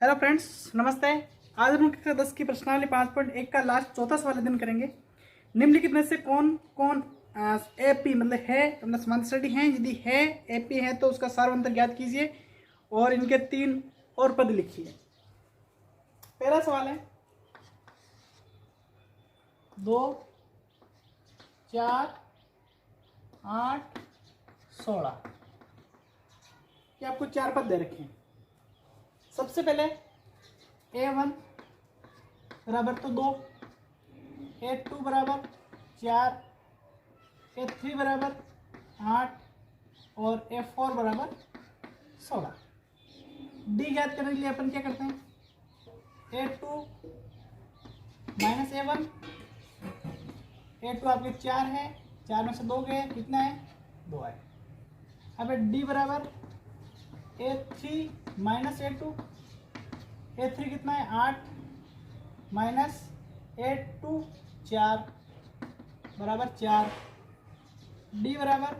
Hello friends, नमस्ते। आज हम कक्षा 10 की प्रश्नावली 5.1 का लास्ट चौथा सवाल दिन करेंगे। निम्नलिखित में से कौन कौन एपी मतलब है मतलब समांतर श्रेणी है। यदि है एपी है तो उसका सार्वंतर ज्ञात कीजिए और इनके 3 और पद लिखिए। पहला सवाल है 2, 4, 8, 16 कि आपको 4 पद दे रखे हैं। सबसे पहले A1 बराबर तो 2, A2 बराबर 4, A3 बराबर 8 और A4 बराबर 16। डी ज्ञात करने के लिए अपन क्या करते हैं, A2 माइनस A1। A2 आपके 4 है, 4 में से 2 गए, कितना है 2 है। अब डी बराबर A3 माइनस A2। A3 कितना है 8 माइनस A2 4 बराबर 4। डी बराबर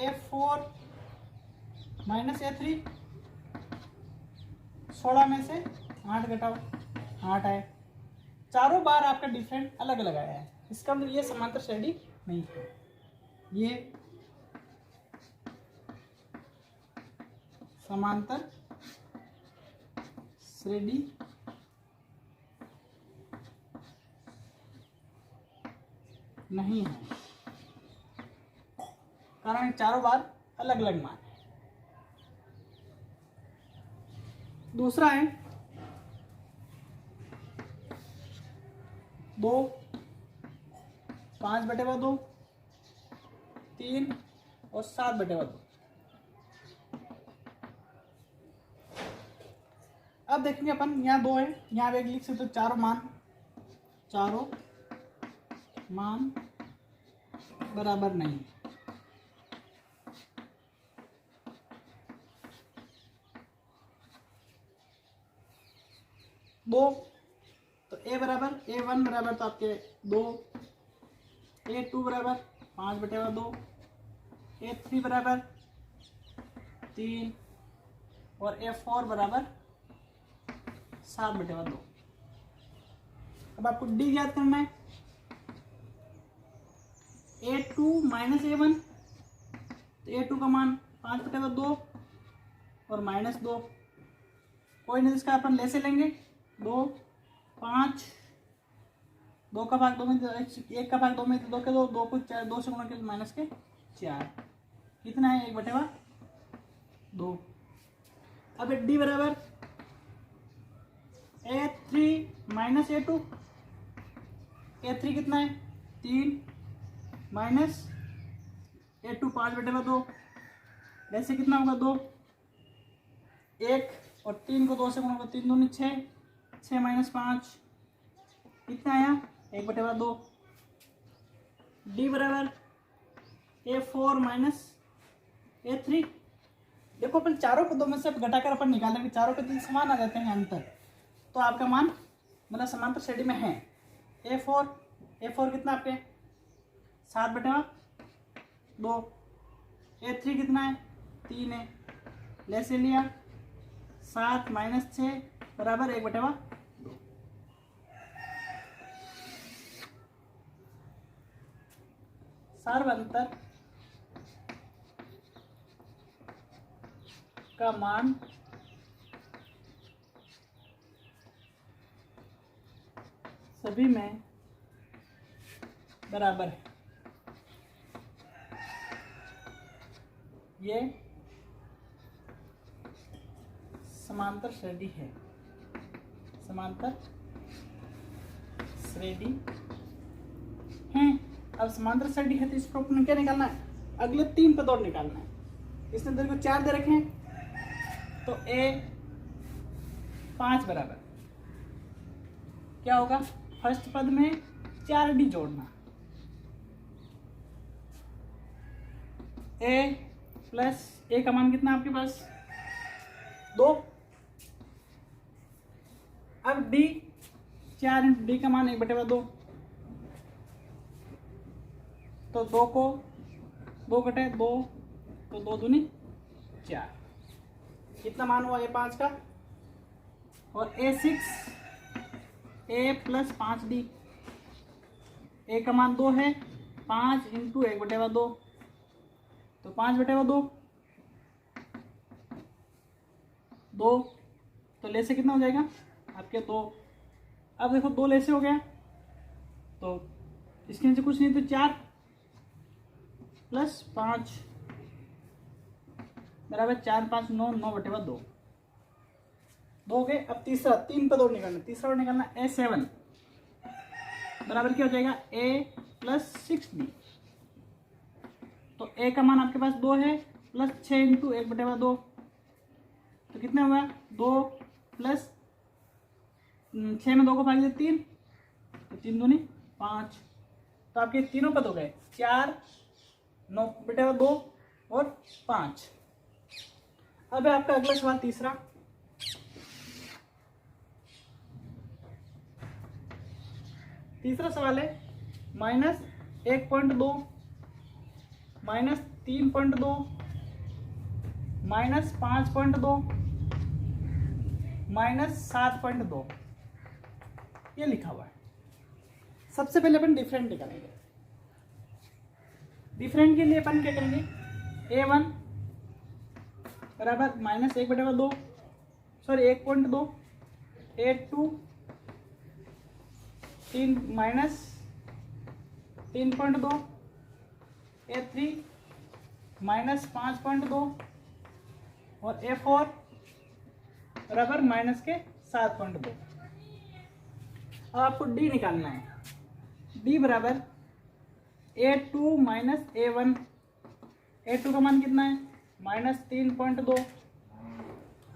A4 माइनस A3, 16 में से 8 घटाओ 8 है। चारों बार आपका डिफरेंट अलग अलग आया है, इसका मतलब ये समांतर श्रेणी नहीं है। ये समांतर श्रेणी नहीं है, कारण चारों बार अलग अलग मान है। दूसरा है 2 5/2, 3 और 7/2। अब देखेंगे अपन, यहाँ 2 है, यहाँ एक लिख सकते तो चारों मान बराबर नहीं। दो तो A1 बराबर तो आपके 2, A2 बराबर 5/2, A3 बराबर 3 और A4 बराबर 7/2। अब आपको डी ज्ञात करना है। A2 माइनस A1, तो A2 का मान 5/2 और -2। कोई नहीं, इसका अपन ले से लेंगे 2 5, 2 का भाग 2 में 1 का भाग 2 में 2 के 2, 2 को 4, 2 से गुणा के माइनस के 4, कितना है 1/2। अब डी बराबर A3 माइनस A2। A3 कितना है 3 माइनस A2 5/2, वैसे कितना होगा 2, 1 और 3 को 2 से गुणा, 3 दूनी 6, 6 माइनस 5 कितना आया 1/2। डी बराबर A4 माइनस A3। देखो अपन चारों पदों में से घटाकर अपन निकालेंगे, चारों पद समान आ जाते हैं अंतर, तो आपका मान मतलब समांतर श्रेणी में है। A4 कितना आपके 7/2। A3 कितना है 3 है, ले से लिया 7 माइनस 6 बराबर 1/2। सार्वंतर का मान सभी में बराबर है। ये समांतर श्रेणी है, समांतर श्रेणी है। अब समांतर श्रेणी है तो इसको अपन क्या निकालना है, अगले 3 पद और निकालना है। इसने तेरे को 4 दे रखे हैं, तो A5 बराबर क्या होगा, फर्स्ट पद में 4D जोड़ना, A प्लस A का मान कितना आपके पास 2। अब D 4 D का मान 1/2, तो 2 को 2 घटे 2, तो 2 दूनी 4, कितना मान हुआ A5 का और A6 A प्लस 5D। ए का मान 2 है, 5 इंटू 1/2, तो 5/2 2, तो ले से कितना हो जाएगा आपके 2। अब देखो 2 ले से हो गया, तो इसके नीचे कुछ नहीं, तो 4 प्लस 5 बराबर 4 5 9 9/2 2 हो गए। अब तीसरा 3 पर 2 निकालना, तीसरा और निकालना A7 बराबर क्या हो जाएगा A प्लस 6D। तो A का मान आपके पास 2 है, प्लस 6 इंटू 1/2, तो कितना हुआ 2 प्लस 6 में 2 को भाग दिया 3, तो 3 दूनी 5, तो आपके तीनों पद हो गए 4 9/2 और 5। अब है आपका अगला सवाल तीसरा। तीसरा सवाल है -1.2 -3.2 -5.2 -7.2 ये लिखा हुआ है। सबसे पहले अपन डिफरेंट निकालेंगे। डिफरेंट के लिए अपन क्या करेंगे, A1 बराबर -1/2 सॉरी 1.2, A2 -3.2, A3 -5.2 और A4 बराबर -7.2। अब आपको D निकालना है। D बराबर A2 A1। A2 का मान कितना है -3.2,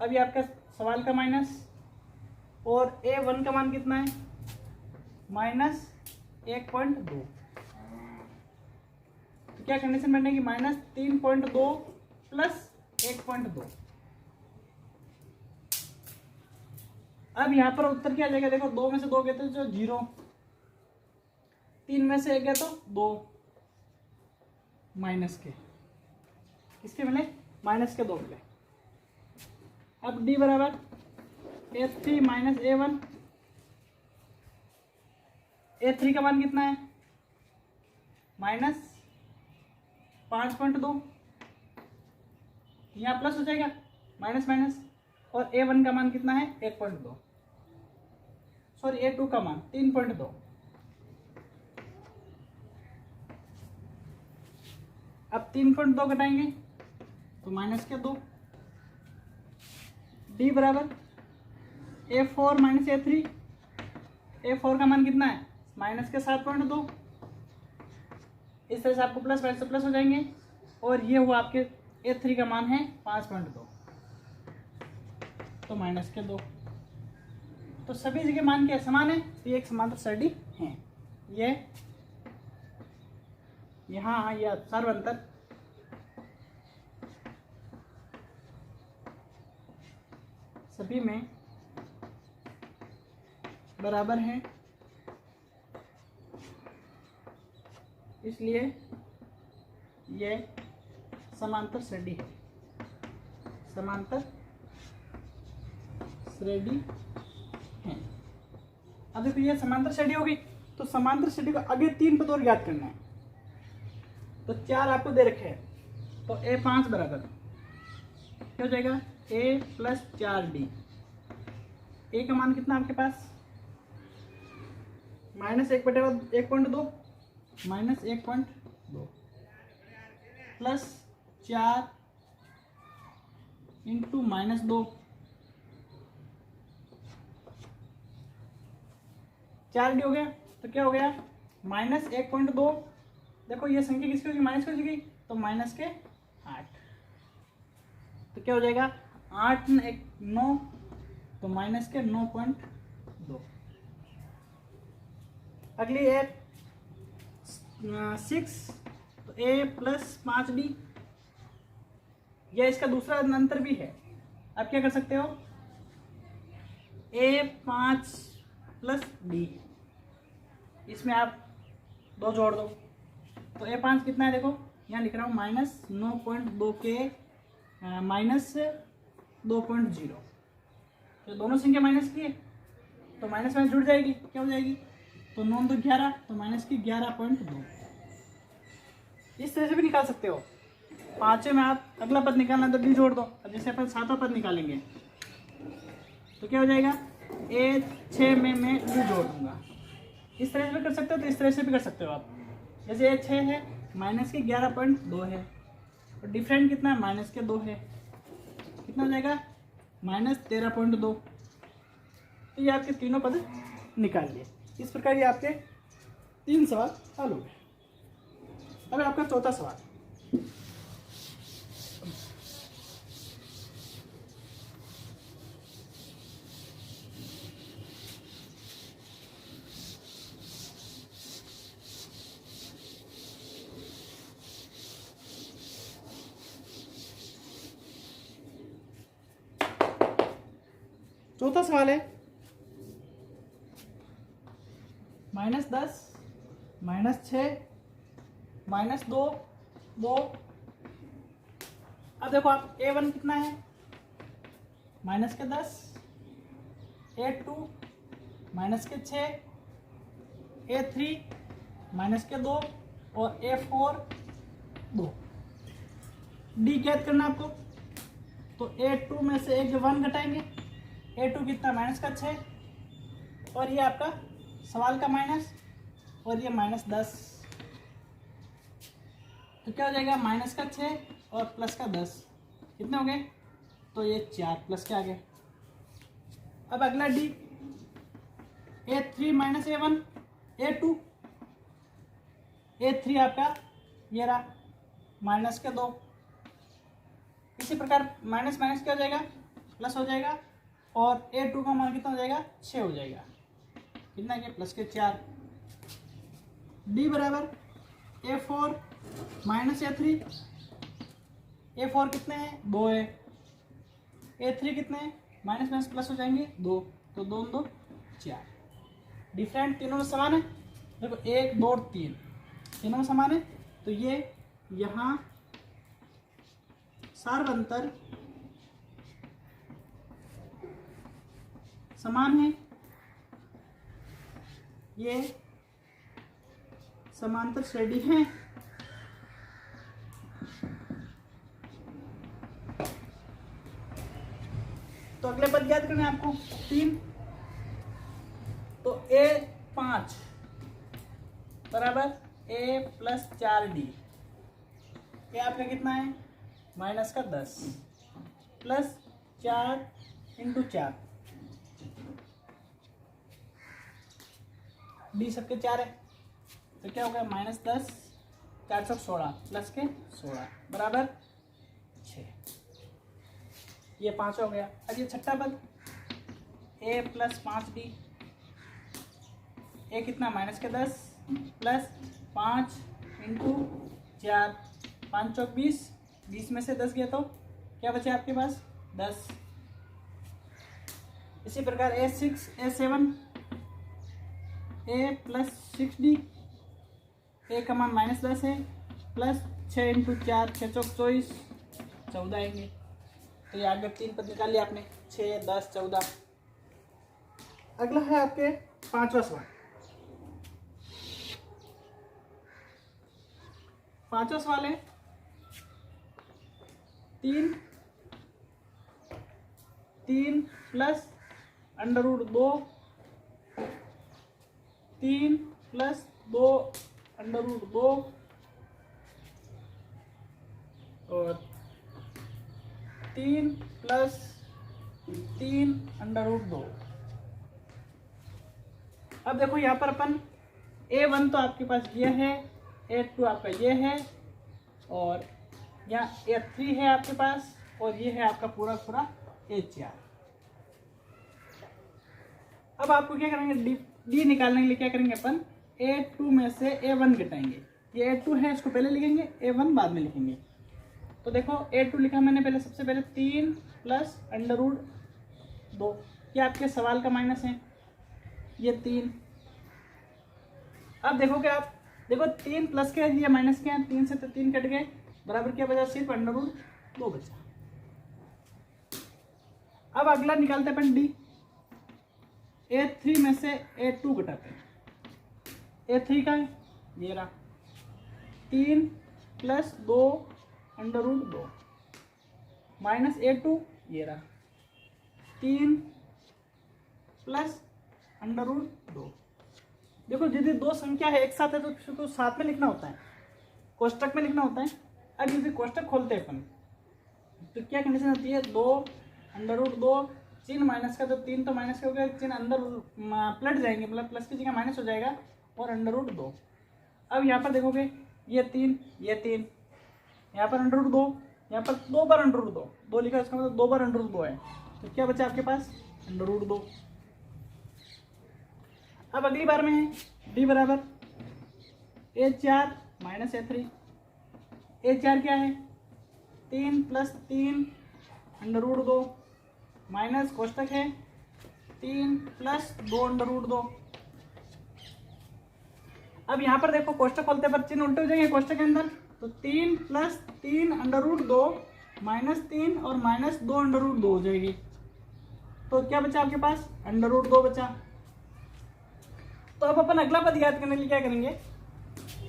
अभी आपका सवाल का माइनस, और A1 का मान कितना है -1.2। तो क्या कंडीशन बनेगी -3.2 प्लस 1.2। अब यहाँ पर उत्तर क्या आ जाएगा, देखो 2 में से 2 गए तो जो 0, 3 में से 1 गया तो 2 माइनस के, किसके मिले -2 मिले। अब D बराबर A3 A1। A3 का मान कितना है -5.2, यहाँ प्लस हो जाएगा माइनस माइनस, और A1 का मान कितना है 1.2, सॉरी A2 का मान 3.2। अब 3.2 घटाएंगे तो -2। D बराबर A4 A3। A4 का मान कितना है -7.2। इस तरह से आपको प्लस माइनस से प्लस हो जाएंगे, और ये हुआ आपके A3 का मान है 5.2, तो -2। तो सभी जगह मान क्या समान है, तो ये एक समांतर सरणी है। ये यहाँ यह सर्वांतर सभी में बराबर है, इसलिए यह समांतर श्रेणी है। समांतर श्रेणी है। अब देखो ये समांतर श्रेणी होगी, तो समांतर श्रेणी को आगे 3 पद और ज्ञात करना है। तो 4 आपको दे रखे हैं, तो A5 बराबर क्या हो जाएगा A प्लस 4D। A का मान कितना आपके पास -1/1.2 -1.2 प्लस 4 इंटू -2, 4D हो गया, तो क्या हो गया -1.2। देखो ये संख्या किसकी होगी, माइनस की हो जाएगी, तो माइनस के 8, तो क्या हो जाएगा 8 1 9, तो माइनस के 9.2। अगली है 6, तो A प्लस 5D। यह इसका दूसरा अंतर भी है। आप क्या कर सकते हो, A5 प्लस D, इसमें आप 2 जोड़ दो, तो A5 कितना है, देखो यहाँ लिख रहा हूँ -9.2 के -2.0, तो दोनों संख्या माइनस की है तो माइनस माइनस जुड़ जाएगी, क्या हो जाएगी, तो 9 2 11, तो माइनस की 11.2। इस तरह से भी निकाल सकते हो। पाँचवें में आप अगला पद निकालना तो डी जोड़ दो। अब जैसे अपन सातवां पद निकालेंगे तो क्या हो जाएगा, ए 6 में मैं डी जोड़ दूंगा। इस तरह से भी कर सकते हो, तो इस तरह से भी कर सकते हो आप। जैसे ए 6 है, माइनस की 11.2 है, और डिफरेंट कितना है, माइनस के 2 है, कितना हो जाएगा, माइनस 13.2। तो ये आपके तीनों पद निकाल लिए। इस प्रकार ये आपके 3 सवाल हल हो गए। अब आपका चौथा सवाल, चौथा सवाल है -10 -6 -2 2। अब देखो आप A1 कितना है, माइनस के 10, A2 माइनस के 6, A3 माइनस के 2 और A4 2। डी ज्ञात करना आपको, तो A2 में से एक 1 घटाएंगे, A2 कितना, माइनस का 6, और ये आपका सवाल का माइनस, और ये -10, तो क्या हो जाएगा, माइनस का 6 और प्लस का 10, कितने हो गए, तो ये 4 प्लस के आ गए। अब अगला D, A3 minus A1 A2, A3 आपका ये रहा माइनस के 2। इसी प्रकार माइनस माइनस क्या हो जाएगा, प्लस हो जाएगा, और A2 का मान कितना हो जाएगा, 6 हो जाएगा, कितना है, प्लस के 4। डी बराबर A4 माइनस A3, A4 कितने हैं, 2 है, A3 कितने हैं, माइनस माइनस प्लस हो जाएंगे 2, तो 2 2 4। डिफरेंट तीनों में समान है, देखो 1 2 3 तीनों में समान है, तो ये यहाँ सार्वंतर समान है, ये समांतर श्रेणी है। तो अगले पद याद करना है आपको 3, तो A5 बराबर A प्लस 4D, ये आपका कितना है, माइनस का 10 प्लस 4 इंटू 4, डी सबके 4 है, तो क्या होगा, -10 416 प्लस के 16 बराबर 6, ये 5 हो गया। अब ये छठा पद A प्लस 5D, ए कितना, माइनस के 10 प्लस 5 इंटू 4, 5 चौक 20, 20 में से 10 गया तो क्या बचे आपके पास, 10। इसी प्रकार A6 A7 A plus 6D, ए का मान -10 है, प्लस 6 इंटू 4, 6 चौक 24, 14 आएंगे। तो ये आगे 3 पद निकाल लिया आपने, 6 10 14। अगला है आपके पांचवा सवाल। पांचवा सवाल है 3 प्लस √2, 3 प्लस 2 √2 और 3 प्लस 3 √2। अब देखो यहाँ पर अपन A1 तो आपके पास ये है, A2 आपका ये है, और यहाँ A3 है आपके पास, और ये है आपका पूरा पूरा A4। अब आपको क्या करेंगे, डी निकालने के लिए क्या करेंगे अपन, A2 में से A1 घटाएंगे। ये A2 है, इसको पहले लिखेंगे, A1 बाद में लिखेंगे। तो देखो A2 लिखा मैंने पहले, सबसे पहले 3 प्लस √2, ये आपके सवाल का माइनस है, ये 3। अब देखो क्या आप, देखो 3 प्लस के ये माइनस के हैं, 3 से तो 3 कट गए, बराबर क्या बचा, सिर्फ √2 बचा। अब अगला निकालते हैं अपन डी। A3 में से A2 घटाते हैं। A3 का है ये रहा 3 + 2 √2 माइनस A2 ये रहा 3 + √2। देखो यदि दो संख्या है एक साथ है तो उसको साथ में लिखना होता है, कोष्टक में लिखना होता है। अब यदि कोष्टक खोलते हैं अपन तो क्या कंडीशन होती है, 2 √2 चिन्ह माइनस का, तो 3 तो माइनस का हो गया, चिन्ह अंदर पलट जाएंगे, मतलब प्लस की जगह माइनस हो जाएगा और √2। अब यहाँ पर देखोगे ये 3 यहाँ पर √2, यहाँ पर 2 बार √2, 2 लिखा है इसका मतलब 2 बार √2 है, तो क्या बचा आपके पास √2। अब अगली बार में है डी बराबर A4 - A3। A4 क्या है 3 + 3 √2 माइनस कोष्टक है 3 + 2 √2। अब यहाँ पर देखो कोष्टक खोलते पर चिन्ह उल्टे हो जाएंगे कोष्टक के अंदर, तो 3 + 3 √2 -3 और -2 √2 हो जाएगी। तो क्या बचा आपके पास √2 बचा। तो अब अपन अगला पद याद करने के लिए क्या करेंगे,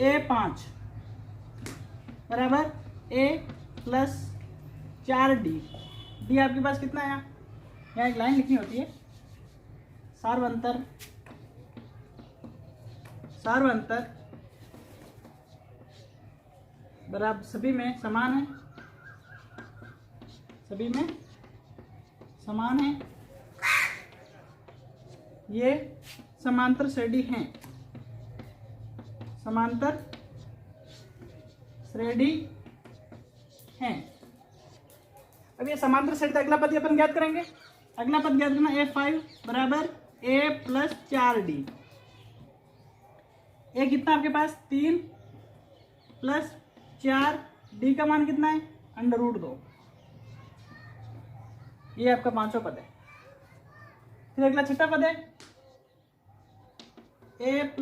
A5 बराबर A + 4D। डी आपके पास कितना आया, यहाँ एक लाइन लिखनी होती है, सार्वंतर बराबर सभी में समान है, सभी में समान है, ये समांतर श्रेणी हैं, समांतर श्रेणी हैं। अब ये समांतर श्रेणी, अगला पद अपन ज्ञात करेंगे। अगला पद ज्ञात करना A5 बराबर A + 4D। ए कितना आपके पास 3 + 4, डी का मान कितना है √2। ये आपका पांचवा पद है। फिर अगला छठा पद है A +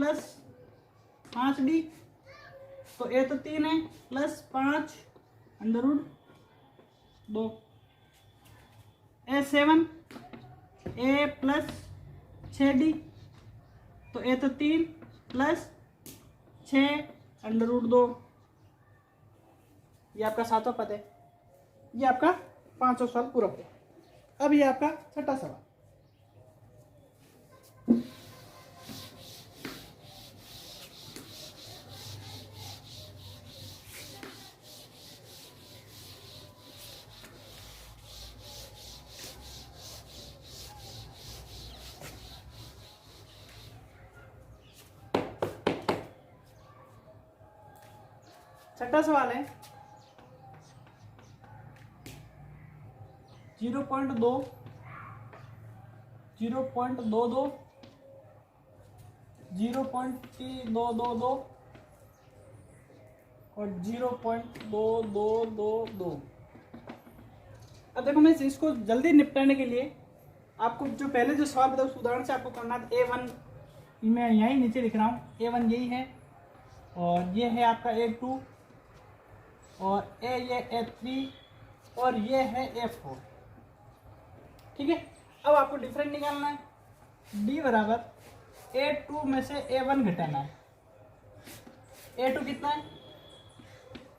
5D। तो A तो 3 है +5 √2। A7 A + 6D। तो A तो 3 + 6 √2। ये आपका सातवां पद है। ये आपका 500 सवाल पूरा हो गया। अब ये आपका छठा सवाल, छठा सवाल है 0.2 0.22 0.222 और 0.2222। अब देखो मैं इसको जल्दी निपटाने के लिए आपको जो पहले जो सवाल बताया उस उदाहरण से आपको करना है। A1 मैं यहीं नीचे लिख रहा हूँ, A1 यही है और ये है आपका A2 और ये A3 और ये है A4। ठीक है, अब आपको डिफरेंट निकालना है। D बराबर A2 में से A1 घटाना है। A2 कितना है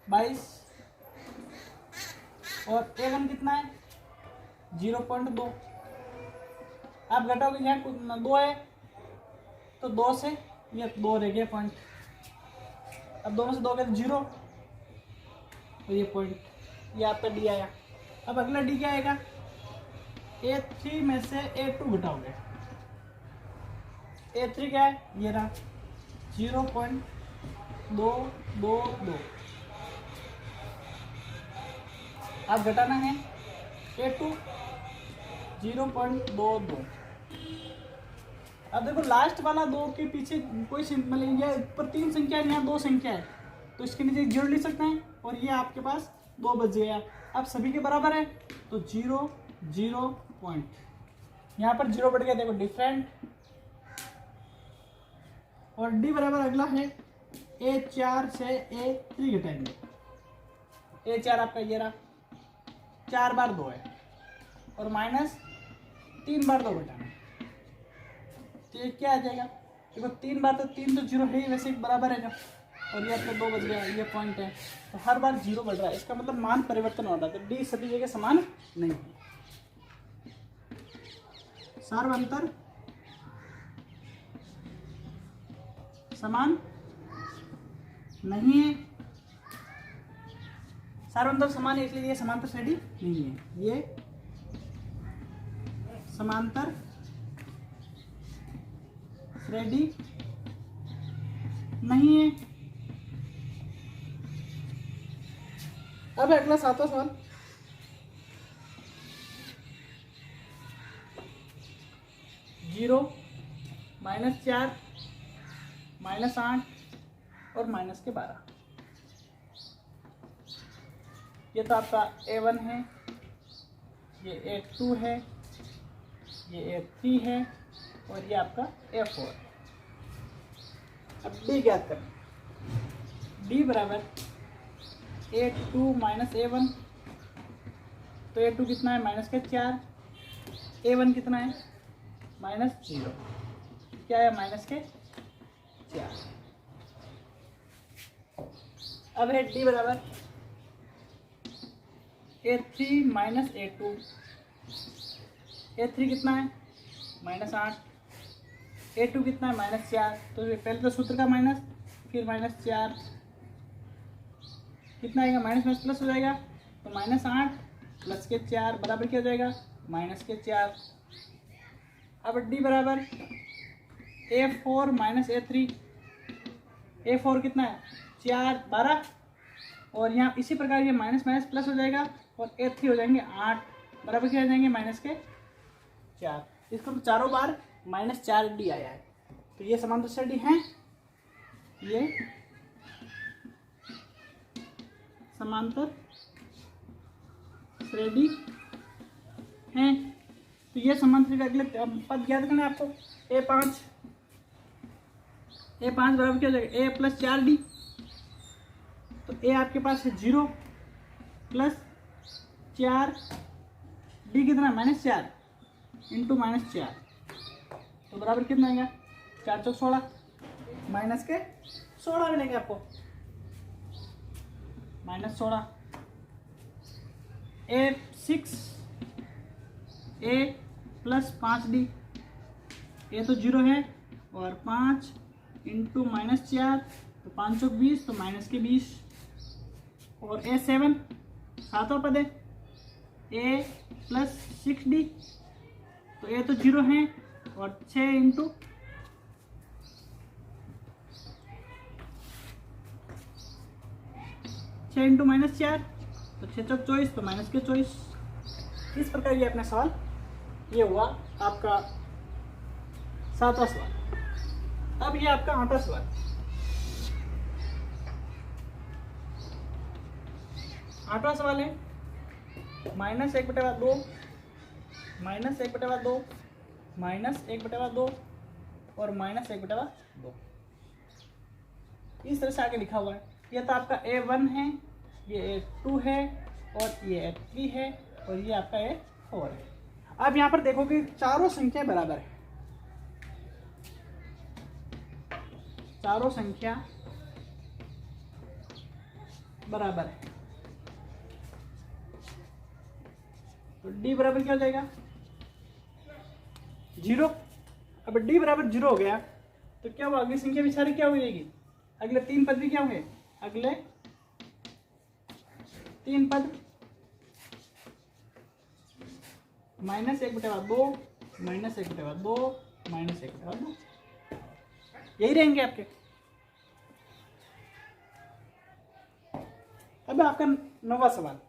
22 और A1 कितना है 0.2। आप घटाओगे यहाँ 2 है तो 2 से ये 2 रह गया पॉइंट। अब 2 में से 2 गए तो 0 तो ये पॉइंट, ये आपका डी आया। अब अगला डी क्या आएगा, A3 में से A2 घटाओगे। A3 क्या है ये रहा 0.222। अब घटाना है A2 0.22। अब देखो लास्ट वाला 2 के पीछे कोई मतलब ये ऊपर 3 संख्या है, यहाँ 2 संख्या है तो इसके नीचे 0 लिख सकते हैं और ये आपके पास 2 बच गया। अब सभी के बराबर है तो 0 0 पॉइंट, यहाँ पर 0 बढ़ गया देखो डिफरेंट। और डी बराबर अगला है A4 से A3 घटाएंगे। A4 आपका ये रहा 4 बार 2 है और माइनस 3 बार 2 घटाना, तो ये क्या आ जाएगा? देखो 3 बार तो 3 तो जीरो है ही वैसे बराबर है जो, और ये आपका 2 बच गया, ये पॉइंट है, तो हर बार जीरो बढ़ रहा है, इसका मतलब मान परिवर्तन हो रहा है, तो डी सभी जगह समान नहीं है। सार्वंतर समान नहीं है, सार्वंतर समान है इसलिए ये समांतर श्रेणी नहीं है, ये समांतर श्रेणी नहीं है। अब अगला 7वां सवाल, जीरो, -4, -8 और -12, ये तो आपका A1 है, ये A2 है, ये A3 है और ये आपका A4 है। अब D ज्ञात करें, D बराबर A2 - A1, तो A2 कितना है -4, A1 कितना है -0, क्या है -4। अब है D बराबर A3 - A2, A3 कितना है -8, A2 कितना है -4, तो ये पहले तो सूत्र का माइनस, फिर -4, कितना आएगा माइनस प्लस हो जाएगा, तो -8 प्लस के 4 बराबर क्या हो जाएगा -4। अब D बराबर A4 - A3, A4 कितना है 4 12, और यहाँ इसी प्रकार ये माइनस प्लस हो जाएगा और A3 हो जाएंगे 8, बराबर क्या हो जाएंगे -4। इसको तो चारों बार -4D आया है, तो ये समांतर श्रेणी है, ये समांतर श्रेणी है। तो ये समांतर श्रेणी, अगले पद याद करना है आपको, A5 बराबर क्या हो जाएगा A + 4D, तो A आपके पास है 0 + 4D कितना -4 इंटू -4, तो बराबर कितना आएगा 4 चौक 16, माइनस के 16 मिलेंगे आपको, -16। A6 A + 5D, A तो 0 है और 5 इंटू -4, तो 5 चौक 20, तो -20, और A7 सातवां पद है A + 6D, तो A तो 0 है और 6 इंटू -4, तो 6 चौक 24, तो -24। इस प्रकार ये अपना सवाल ये हुआ आपका 7वां सवाल। अब ये आपका 8वां सवाल, 8वां सवाल है -1/2, -1/2, -1/2 और -1/2, इस तरह से आगे लिखा हुआ है। ये तो आपका A1 है, ये A2 है और ये A3 है और ये आपका A4 है। अब यहाँ पर देखो कि चारों संख्या बराबर है, चारों संख्या बराबर है, तो D बराबर क्या हो जाएगा 0। अब D बराबर 0 हो गया तो क्या हुआ, अगली संख्या भी सारी क्या हो जाएगी, अगले 3 पद भी क्या होंगे, अगले 3 पद -1/2, -1/2, -1/2, यही रहेंगे आपके। अब आपका 9वां सवाल,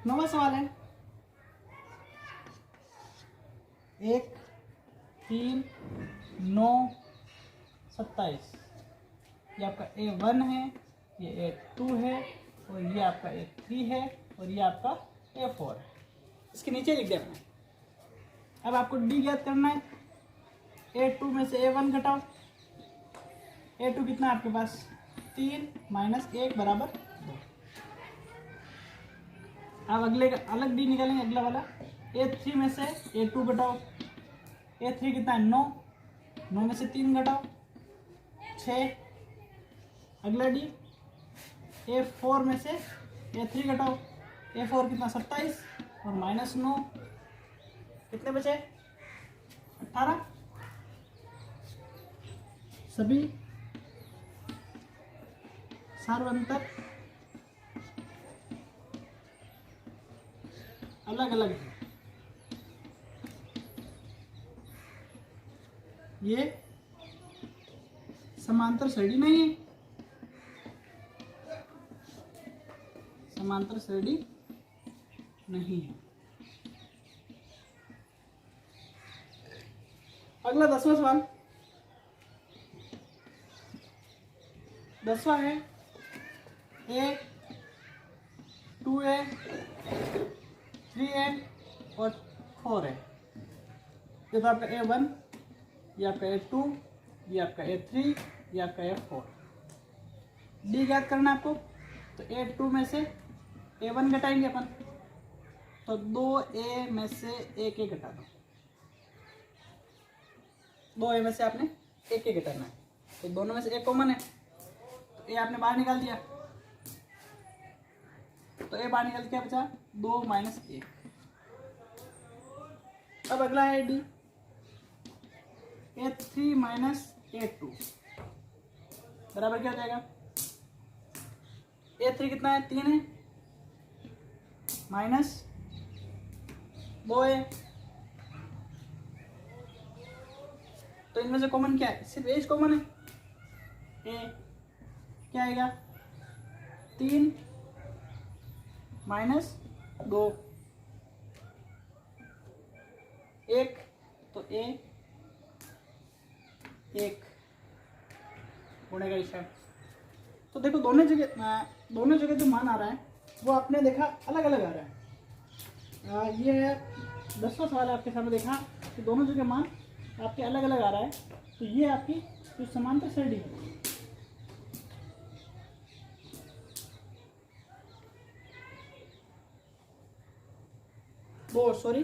नवा सवाल है 1, 3, 9, 27, ये आपका A1 है, ये A2 है और ये आपका A3 है और ये आपका A4 है। इसके नीचे लिख दिया मैंने। अब आपको D ज्ञात करना है। A2 में से A1 घटाओ। A2 कितना है आपके पास 3 माइनस 1 बराबर 2। अब अगले का अलग D निकालेंगे, अगला वाला। A3 में से A2 घटाओ। A3 कितना है 9, 9 में से 3 घटाओ 6। अगला D A4 में से A3 घटाओ। A4 कितना 27 और माइनस 9, कितने बचे 18। सभी सार्वंतर अलग अलग है। ये समांतर श्रेणी नहीं है, समांतर श्रेणी नहीं है। अगला 10वां सवाल। 10वां है A, 2A, 3A और 4A। ये तो आपका A1, ये आपका A2, ये आपका A3, ये आपका A4। D ज्ञात करना है आपको। तो A2 में से A1 घटाएंगे अपन, तो 2A में से 1A घटा दो। 2A में से आपने 1A घटाना है, तो दोनों में से एक कॉमन है, तो A आपने बाहर निकाल दिया। तो A बाहर निकल क्या बचा 2 माइनस 1। अब अगला है D, A3 माइनस A2 बराबर क्या हो जाएगा। A3 कितना है 3 है माइनस 2A। तो इनमें से कॉमन क्या है, सिर्फ एज कॉमन है। A क्या आएगा 3 माइनस 2 1, तो A 1 गुणे का हिसाब। तो देखो दोनों जगह जो मान आ रहा है वो आपने देखा अलग अलग आ रहा है। ये 10वां सवाल आपके सामने देखा कि दोनों जगह मान आपके अलग अलग आ रहा है। तो ये आपकी जो समांतर श्रेणी है, वो सॉरी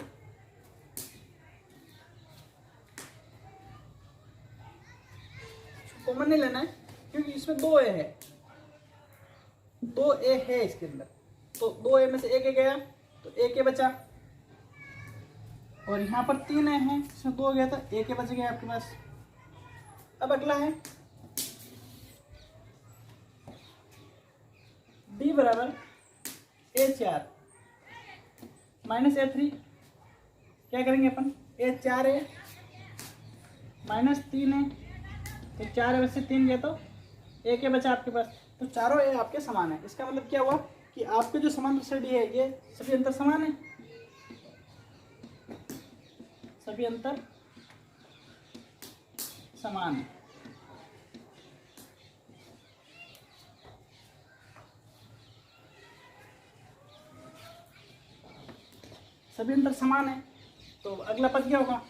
कॉमन नहीं लेना है क्योंकि इसमें 2A है, 2A है इसके अंदर। तो 2A में से 1A गया तो 1A बचा, और यहाँ पर 3A है, इसमें 2 गया था 1A बच गया आपके पास। अब अगला है D बराबर A4 माइनस A3। क्या करेंगे अपन, A4A माइनस 3A, तो 4A में से 3 गया तो 1A बचा आपके पास। तो चारों A आपके समान है। इसका मतलब क्या हुआ कि आपके जो समांतर श्रेणी है ये सभी अंतर समान है, सभी अंतर समान है। सभी अंतर समान है। तो अगला पद क्या होगा,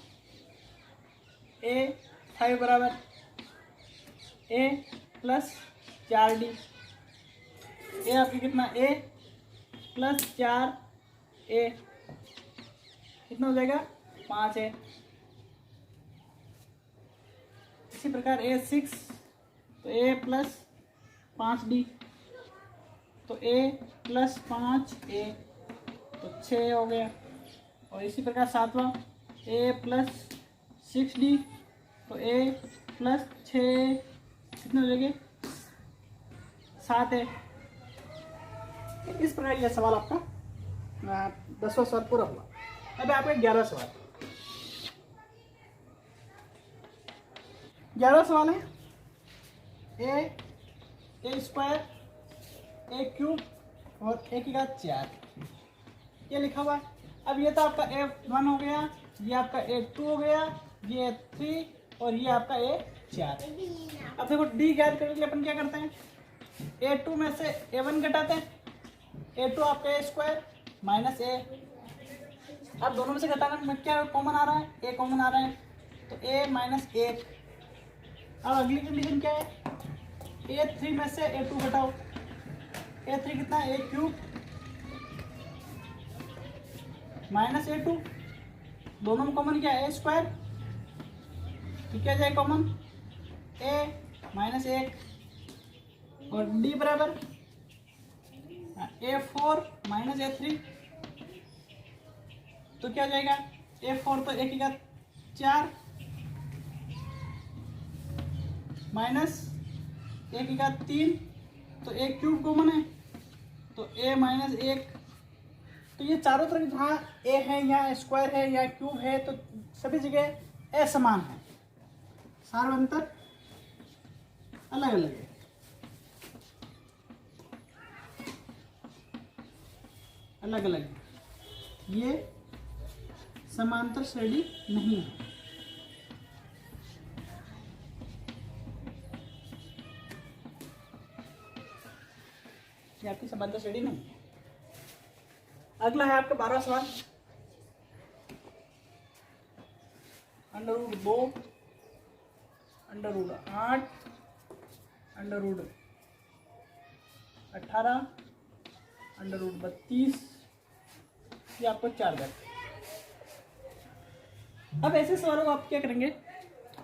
A5 बराबर A प्लस 4D। A आपकी कितना A प्लस 4A कितना हो जाएगा 5A। इसी प्रकार A6 तो A प्लस 5D, तो A प्लस 5A तो 6 हो गया। और इसी प्रकार 7वां A प्लस 6D, तो A प्लस 6 कितने हो जाएंगे 7A। इस प्रकार यह सवाल आपका 10वां सवाल पूरा हुआ। अब आपका 11वां सवाल। 11वां सवाल है A स्क्वायर A क्यूब और A की घात 4 ये लिखा हुआ है। अब ये तो आपका A1 हो गया, ये आपका A2 हो गया, ये A3 और ये आपका A4। अब देखो D ज्ञात करने के लिए अपन क्या करते हैं, A2 में से A1 घटाते हैं, A2 आपका ए स्क्वायर माइनस ए। अब दोनों में से घटाना में क्या कॉमन आ रहा है, ए कॉमन आ रहा है, तो ए माइनस एक। अब अगली कंडीशन क्या है, A3 में से A2 घटाओ। A3 कितना है, ए क्यूब माइनस A2, दोनों में कॉमन क्या है, ए स्क्वायर, तो क्या जाए कॉमन, ए माइनस एक, और डी बराबर A4 माइनस A3, तो क्या जाएगा, A4 तो एक का 4 माइनस एक का 3, तो एक क्यूब कॉमन है, तो ए माइनस एक। तो ये चारों तरफ जहाँ ए है या स्क्वायर है या क्यूब है, तो सभी जगह ए समान है, सार्वंतर अलग अलग है। अलग अलग है, ये समांतर श्रेणी नहीं है। ये आपकी समांतर श्रेणी नहीं है। अगला है आपका 12वां सवाल, √2 √8 √18 √32, ये आपको 4 बैठे। अब ऐसे सवालों को आप क्या करेंगे,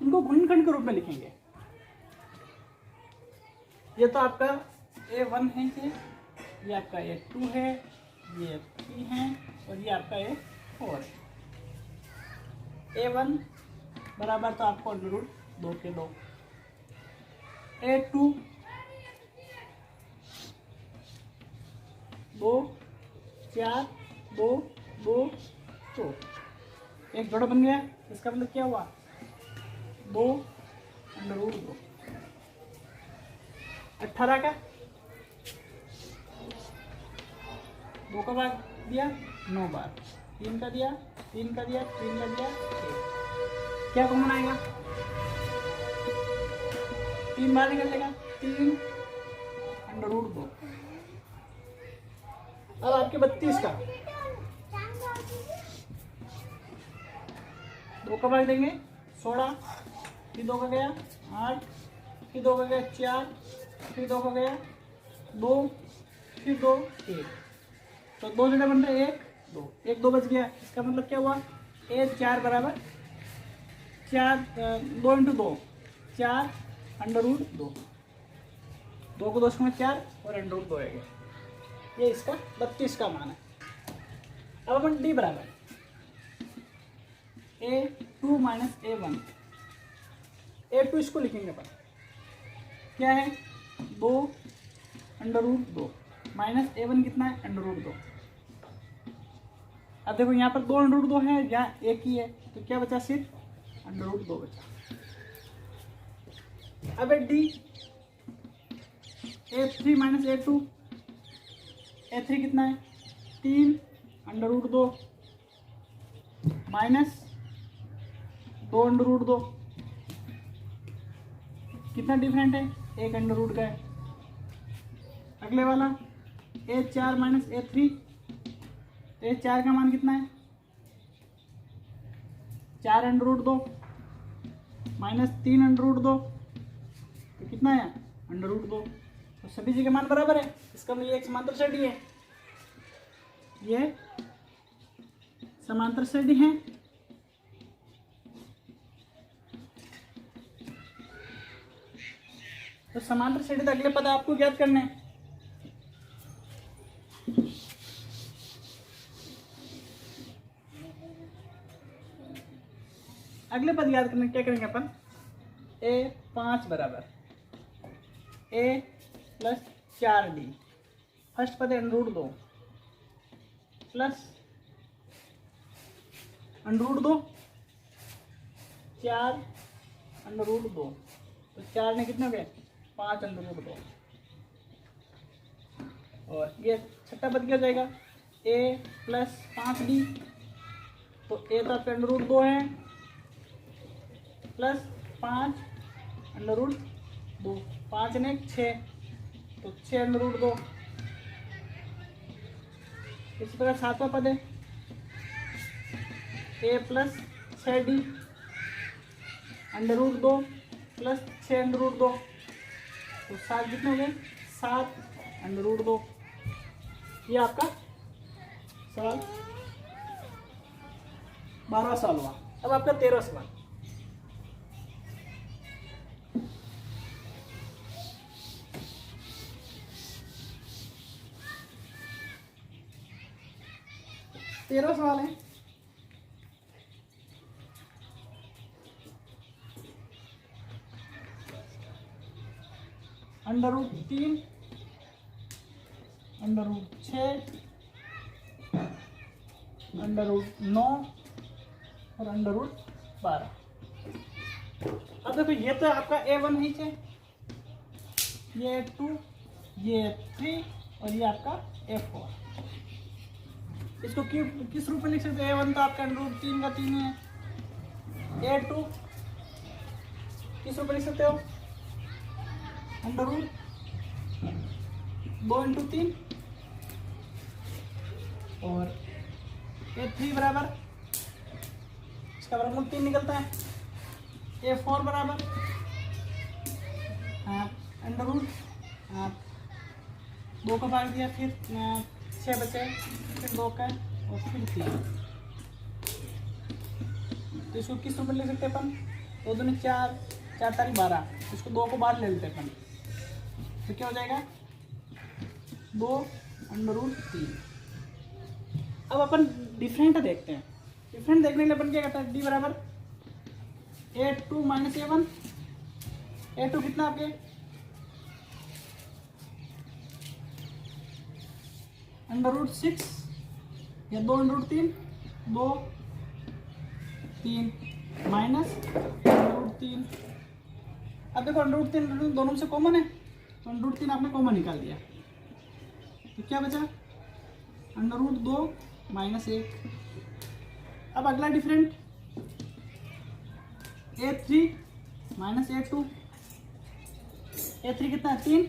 उनको गुणनखंड के रूप में लिखेंगे। ये तो आपका A1 है, ये आपका A2 है, ये 3 है, और ये आपका A4 है। A1 बराबर तो आपको √2 के 2, A2 2 4 2 2 2, एक जोड़ा बन गया। इसका मतलब क्या हुआ, 2 √2, 18 का 2 का भाग दिया 9 बार, 3 का दिया 3 का दिया 3 का दिया 1, क्या कॉमन आएगा, 3 बार निकल लेगा, 3 √2। अब आपके 32 का 2 का भाग देंगे 16, फिर 2 का गया 8, फिर 2 का गया 4, फिर 2 का गया 2, फिर 2 1, तो 2 जगह बन रहे 1 2, 1 2 बच गया। इसका मतलब क्या हुआ, A4 बराबर 4 2 × 2 4 √2, 2 को 2 में 4 और √2 है गया। ये इसका 32 का मान है। अब अपन डी बराबर A2 माइनस A1, A2 इसको लिखेंगे अपन, क्या है 2 √2 माइनस A1 कितना है, √2। अब देखो यहाँ पर 2 √2 है, यहाँ एक ही है, तो क्या बचा, सिर्फ √2 बचा। अब D A3 minus A2, A3 कितना है 3 √2 माइनस 2 √2, कितना डिफरेंट है, 1 √ का है। अगले वाला A4 माइनस A3, A4 का मान कितना है 4 √2 माइनस 3 √2, तो कितना है √2, तो सभी जगह मान बराबर है। इसका मतलब ये एक समांतर श्रेणी है, ये समांतर श्रेणी है। तो समांतर श्रेणी अगले पद आपको ज्ञात करने हैं। अगले पद याद करने क्या करेंगे अपन, A5 बराबर A प्लस 4D, फर्स्ट पद है √2 प्लस √2 4 √2, तो 4 ने कितने हो गए 5 √2, और ये छठा पद क्या हो जाएगा A प्लस 5D, तो A तो आपका √2 है प्लस 5 √2, 5 ने 6, तो 6 √2, इसी प्रकार 7वां पद है a प्लस 6d √2 प्लस 6 √2, तो 7 कितने हो गए 7 √2। ये आपका सवाल 12वां सवाल हुआ। अब आपका 13वां सवाल। तेरहवां सवाल है √3 √6 √9 और √12। अब देखो ये तो आपका A1 ही है, ये A2, ये A3 और ये आपका A4। इसको किस रूप में लिख सकते हैं? A1 तो आपका √3 का 3 है। A2 किस रूप में लिख सकते हो? √2 × 3 और A3 बराबर, इसका वर्गमूल 3 निकलता है। A4 बराबर √ 2 का भाग दिया, फिर 6 बचे, फिर 2 का और फिर 3। तो इसको किस रूप में लिख सकते हैं अपन? 2 दूनी 4, 4 तारीख 12, इसको 2 को बाहर ले लेते हैं अपन, तो क्या हो जाएगा 2 √ 3। अब अपन डिफरेंट देखते हैं। डिफरेंट देखने के लिए अपन क्या करते हैं? D बराबर A2 - A1। A2 कितना आपके √6 या 2 √ 3, 2 3 माइनस √3। अब देखो √3 दोनों से कॉमन है, तो √3 आपने कॉमन निकाल दिया, तो क्या बचा √2 - 1। अब अगला डिफरेंट A3 - A2। A3 कितना है 3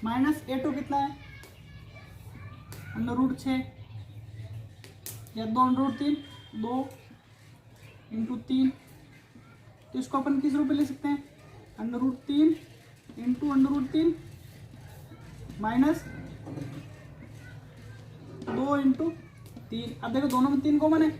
माइनस A2 कितना है √6 या 2 √ 3, 2 × 3। तो इसको अपन किस रूप में ले सकते हैं? √3 × √3 माइनस 2 × 3। अब देखो दोनों में 3 कॉमन है,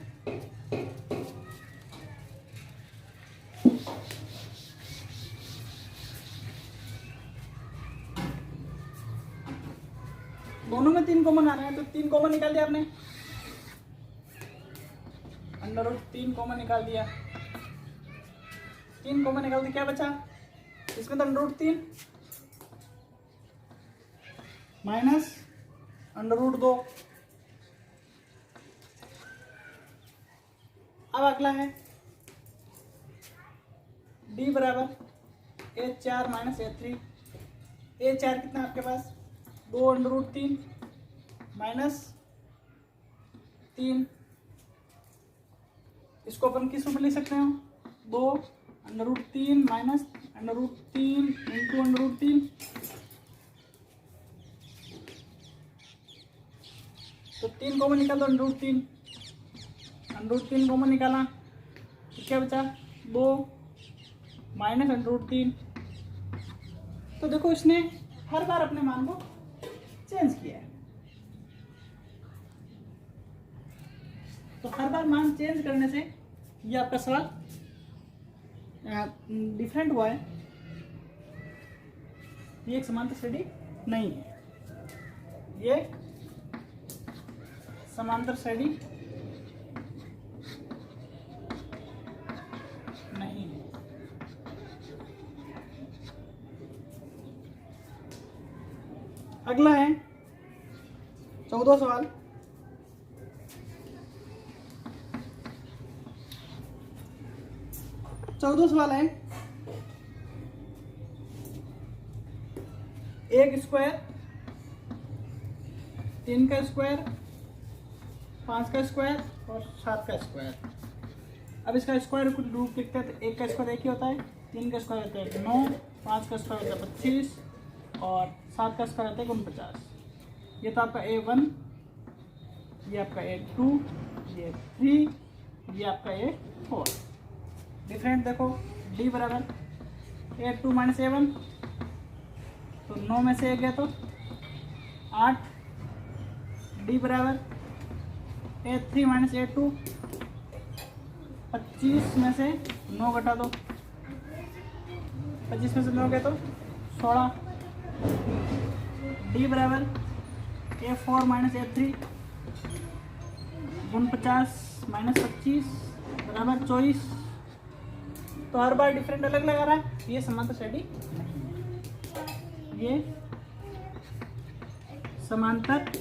दोनों में 3 कॉमन आ रहे हैं, तो 3 कॉमन निकाल दिया आपने, √3 कॉमन निकाल दिया। 3 कॉमन निकाल दिया, क्या बचा इसमें? तो √3 माइनस √2। अब अगला है D बराबर A4 - A3। A4 कितना आपके पास 2 √ 3 माइनस 3। इसको अपन किस रूप में लिख सकते हो? 2 √ 3 माइनस √3 × √3। तो 3 कॉमन निकाल दो, √3 कॉमन निकाला, तो क्या बचा 2 माइनस √3। तो देखो इसने हर बार अपने मान को चेंज किया है, तो हर बार मान चेंज करने से ये आपका सवाल डिफरेंट हुआ है, ये एक समांतर श्रेणी नहीं है, ये समांतर श्रेणी नहीं है। अगला है 14वां सवाल। चौदह सवाल है 1 स्क्वायर 3 का स्क्वायर 5 का स्क्वायर और 7 का स्क्वायर। अब इसका स्क्वायर कुछ रूप लिखते हैं, तो 1 का स्क्वायर 1 ही होता है, 3 का स्क्वायर होता है 9, 5 का स्क्वायर होता है 25 और 7 का स्क्वायर होता है 49। ये तो आपका A1 ये आपका A2, ये 3, ये आपका A4। डिफरेंट देखो, D बराबर A2 माइनस A1, तो 9 में से 1 गया तो 8। D बराबर A3 माइनस A2, 25 में से 9 घटा दो, 25 में से 9 गया तो 16। D बराबर A4 माइनस A3 गुण 50 माइनस 25 बराबर 24। तो हर बार डिफरेंट अलग लगा रहा है, ये समांतर श्रेणी नहीं, ये समांतर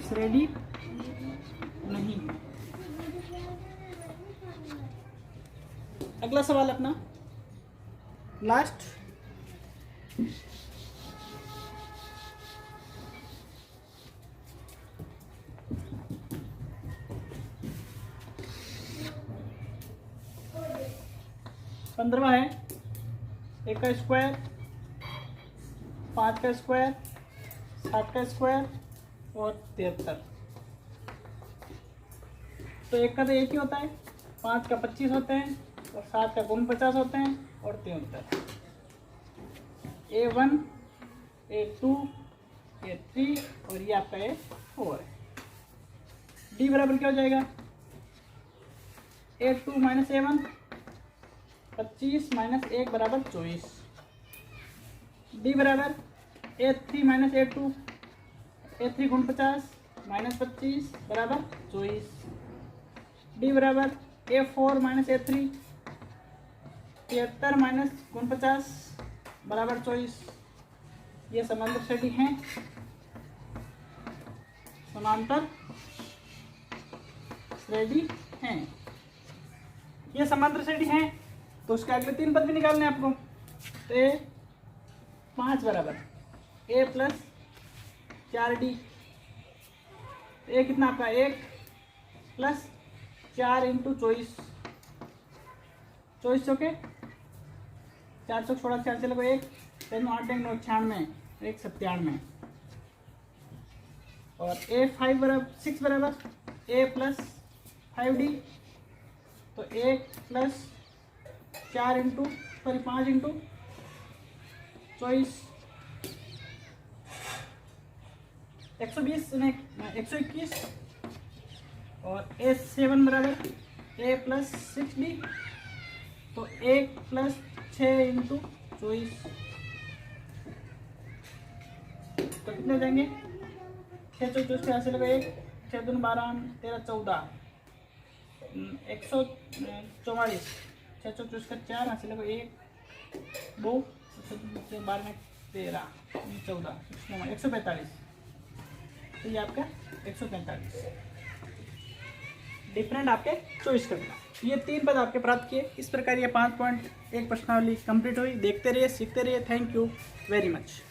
श्रेणी नहीं। अगला सवाल अपना लास्ट, पंद्रहवां है। 1 का स्क्वायर, 5 का स्क्वायर, 60 का स्क्वायर और 73। तो 1 का तो एक ही होता है, 5 का 25 होते हैं और 7 का गुण 50 होते हैं और 73। A1, A2, A3 और ये आपका A4 है। D बराबर क्या हो जाएगा? A2 माइनस A1, 25 माइनस 1 बराबर 24। D बराबर A3 माइनस A2, A3 गुण 50 माइनस 25 बराबर 24। D बराबर A4 माइनस A3, 73 माइनस गुण 50 बराबर 24। ये समांतर श्रेणी है, समांतर श्रेणी है, ये समांतर श्रेणी है। तो उसके अगले 3 पद भी निकालने हैं आपको। तो A 5 बराबर A प्लस 4D, A कितना आपका 1 प्लस 4 इंटू 24, 24 चौके 4 चौक 16, 4 चले 1, 3 8 9 96, 1 97। और A5 बराबर 6 बराबर A प्लस 5D, तो 1 प्लस 4 इंटू 5 इंटू 24, 120 121। और A7 बराबर A प्लस 6D, तो 1 प्लस 6 इंटू 24, तो कितने देंगे? 6 चौक 24 के लगा 1, 6 दूनी 12, 13 14, 144। 6 चौक 24 का 4, यहाँ से लगा 1 2 12 में 13 14 145। तो ये आपका 145 डिफरेंट आपके चॉइस करना। ये 3 पद आपके प्राप्त किए। इस प्रकार ये 5.1 प्रश्नावली कंप्लीट हुई। देखते रहिए, सीखते रहिए। Thank you very much.